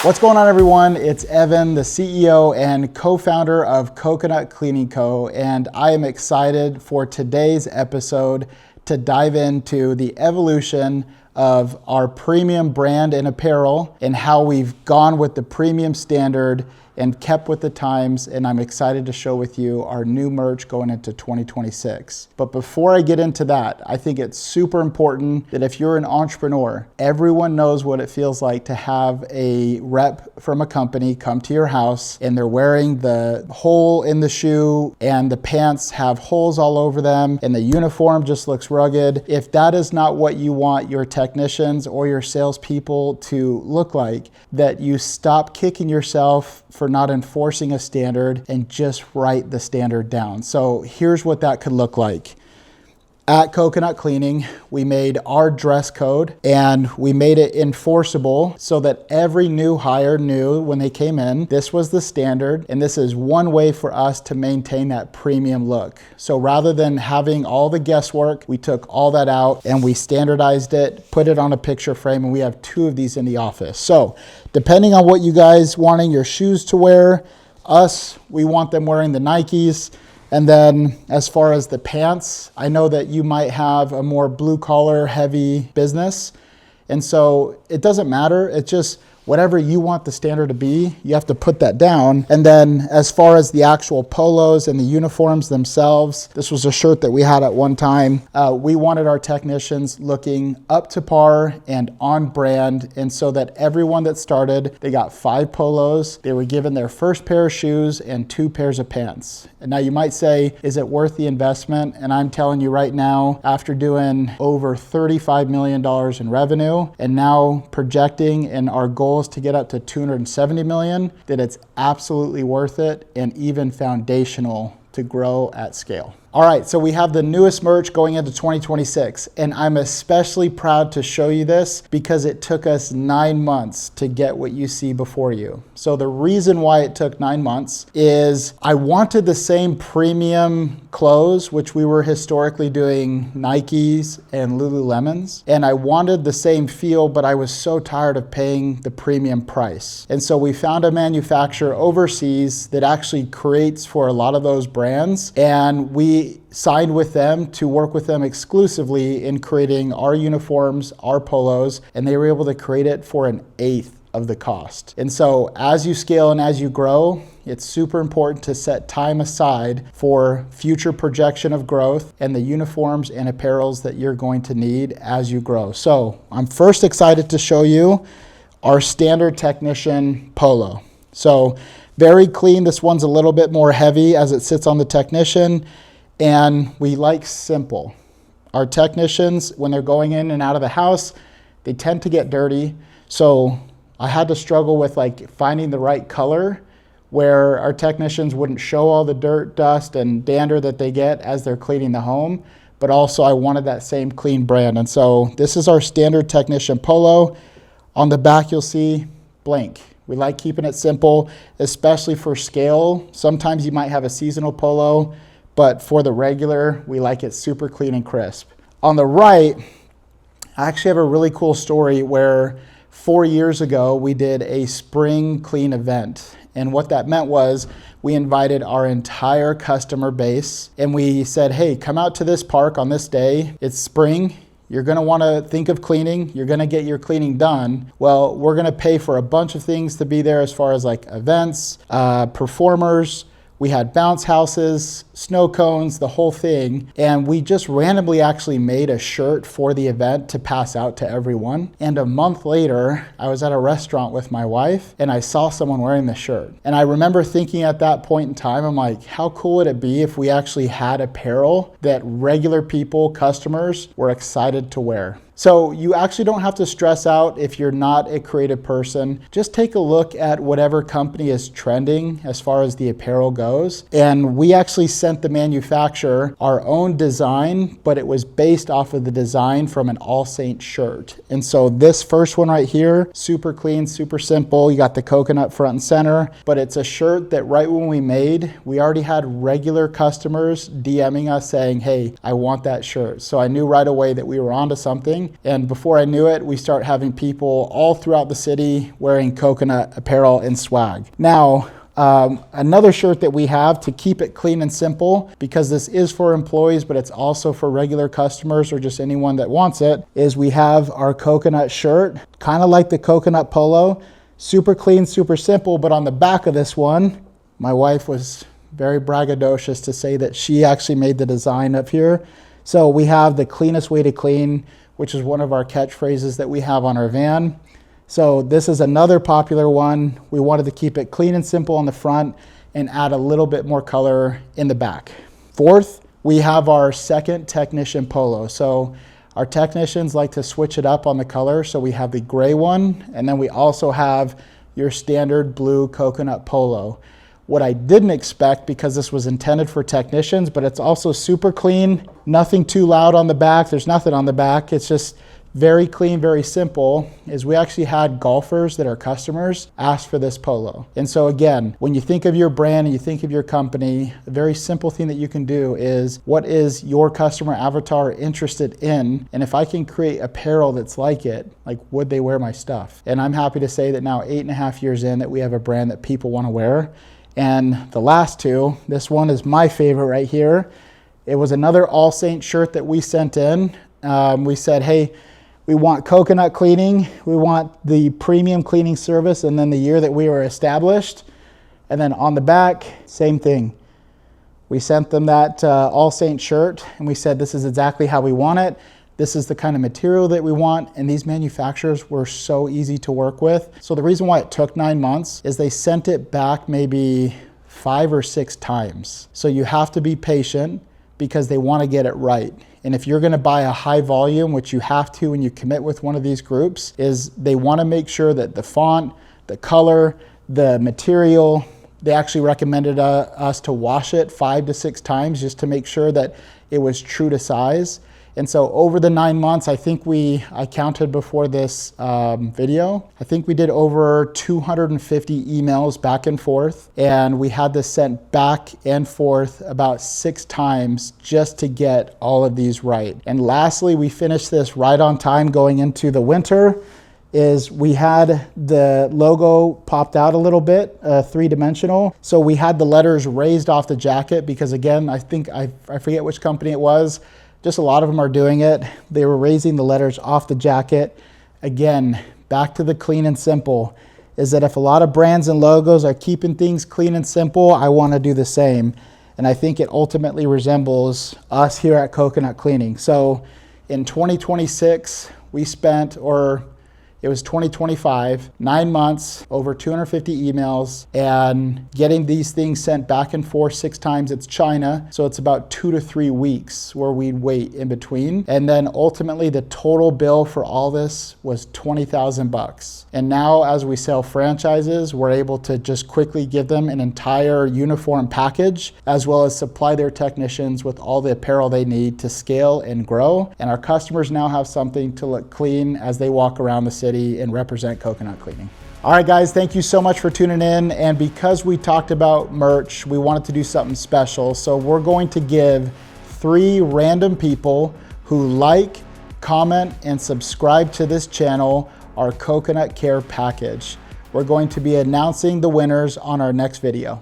What's going on, everyone? It's Evan, the CEO and co-founder of Coconut Cleaning Co. And I am excited for today's episode to dive into the evolution of our premium brand and apparel and how we've gone with the premium standard and kept with the times. And I'm excited to show with you our new merch going into 2026. But before I get into that, I think it's super important that if you're an entrepreneur, everyone knows what it feels like to have a rep from a company come to your house and they're wearing the hole in the shoe and the pants have holes all over them and the uniform just looks rugged. If that is not what you want your technicians or your salespeople to look like, that you stop kicking yourself for not enforcing a standard and just write the standard down. So here's what that could look like. At Coconut Cleaning, we made our dress code and we made it enforceable so that every new hire knew when they came in, this was the standard. And this is one way for us to maintain that premium look. So rather than having all the guesswork, we took all that out and we standardized it, put it on a picture frame, and we have 2 of these in the office. So depending on what you guys wanting your shoes to wear, we want them wearing the Nikes. And then as far as the pants, I know that you might have a more blue collar heavy business. And so it doesn't matter. It's just whatever you want the standard to be, you have to put that down. And then as far as the actual polos and the uniforms themselves, this was a shirt that we had at one time. We wanted our technicians looking up to par and on brand. And so that everyone that started, they got 5 polos. They were given their first pair of shoes and 2 pairs of pants. And now you might say, is it worth the investment? And I'm telling you right now, after doing over $35 million in revenue and now projecting in our goals to get up to 270 million, that it's absolutely worth it and even foundational to grow at scale. All right, so we have the newest merch going into 2026, and I'm especially proud to show you this because it took us 9 months to get what you see before you. So the reason why it took 9 months is I wanted the same premium clothes, which we were historically doing Nikes and Lululemons, and I wanted the same feel, but I was so tired of paying the premium price. And so we found a manufacturer overseas that actually creates for a lot of those brands, and we signed with them to work with them exclusively in creating our uniforms, our polos, and they were able to create it for 1/8 of the cost. And so as you scale and as you grow, it's super important to set time aside for future projection of growth and the uniforms and apparels that you're going to need as you grow. So I'm first excited to show you our standard technician polo. So very clean. This one's a little bit more heavy as it sits on the technician. And we like simple. Our technicians, when they're going in and out of the house, they tend to get dirty. So I had to struggle with finding the right color where our technicians wouldn't show all the dirt, dust, and dander that they get as they're cleaning the home. But also I wanted that same clean brand. And so this is our standard technician polo. On the back, you'll see blank. We like keeping it simple, especially for scale. Sometimes you might have a seasonal polo, but for the regular, we like it super clean and crisp. On the right, I actually have a really cool story where 4 years ago, we did a spring clean event. And what that meant was we invited our entire customer base and we said, hey, come out to this park on this day. It's spring. You're gonna wanna think of cleaning. You're gonna get your cleaning done. Well, we're gonna pay for a bunch of things to be there as far as events, performers. We had bounce houses, snow cones, the whole thing. And we just randomly actually made a shirt for the event to pass out to everyone. And a month later, I was at a restaurant with my wife and I saw someone wearing the shirt. And I remember thinking at that point in time, I'm like, how cool would it be if we actually had apparel that regular people, customers, were excited to wear? So you actually don't have to stress out if you're not a creative person. Just take a look at whatever company is trending as far as the apparel goes. And we actually sent the manufacturer our own design, but it was based off of the design from an All Saints shirt. And so this first one right here, super clean, super simple. You got the coconut front and center, but it's a shirt that right when we made, we already had regular customers DMing us saying, hey, I want that shirt. So I knew right away that we were onto something. clothing. And before I knew it, we start having people all throughout the city wearing coconut apparel and swag. Now, another shirt that we have to keep it clean and simple, because this is for employees, but it's also for regular customers or just anyone that wants it, is we have our coconut shirt, kind of like the coconut polo, super clean, super simple. But on the back of this one, my wife was very braggadocious to say that she actually made the design up here. So we have the cleanest way to clean, which is one of our catchphrases that we have on our van. So this is another popular one. We wanted to keep it clean and simple on the front and add a little bit more color in the back. Fourth, we have our second technician polo. So our technicians like to switch it up on the color. So we have the gray one, and then we also have your standard blue coconut polo. What I didn't expect, because this was intended for technicians, but it's also super clean, nothing too loud on the back. There's nothing on the back. It's just very clean, very simple, is we actually had golfers that are customers ask for this polo. And so again, when you think of your brand and you think of your company, a very simple thing that you can do is, what is your customer avatar interested in? And if I can create apparel that's like it, like, would they wear my stuff? And I'm happy to say that now 8.5 years in, that we have a brand that people want to wear. And the last two, this one is my favorite right here. It was another All Saints shirt that we sent in. We said, hey, we want coconut cleaning. We want the premium cleaning service. And then the year that we were established. And then on the back, same thing. We sent them that All Saints shirt, and we said, this is exactly how we want it. This is the kind of material that we want. And these manufacturers were so easy to work with. So the reason why it took 9 months is they sent it back maybe 5 or 6 times. So you have to be patient, because they want to get it right. And if you're going to buy a high volume, which you have to when you commit with one of these groups, is they want to make sure that the font, the color, the material, they actually recommended us to wash it 5 to 6 times just to make sure that it was true to size. And so over the 9 months, I think I counted before this video, I think we did over 250 emails back and forth. And we had this sent back and forth about 6 times just to get all of these right. And lastly, we finished this right on time going into the winter. Is we had the logo popped out a little bit, 3-dimensional. So we had the letters raised off the jacket, because again, I forget which company it was. Just a lot of them are doing it. They were raising the letters off the jacket. Again, back to the clean and simple, is that if a lot of brands and logos are keeping things clean and simple, I want to do the same. And I think it ultimately resembles us here at Coconut Cleaning. So in 2026, we spent, or it was 2025, 9 months, over 250 emails, and getting these things sent back and forth 6 times. It's China, so it's about 2 to 3 weeks where we'd wait in between. And then ultimately the total bill for all this was $20,000. And now as we sell franchises, we're able to just quickly give them an entire uniform package, as well as supply their technicians with all the apparel they need to scale and grow. And our customers now have something to look clean as they walk around the city and represent Coconut Cleaning. All right, guys, thank you so much for tuning in. And because we talked about merch, we wanted to do something special. So we're going to give 3 random people who like, comment, and subscribe to this channel our Coconut Care package. We're going to be announcing the winners on our next video.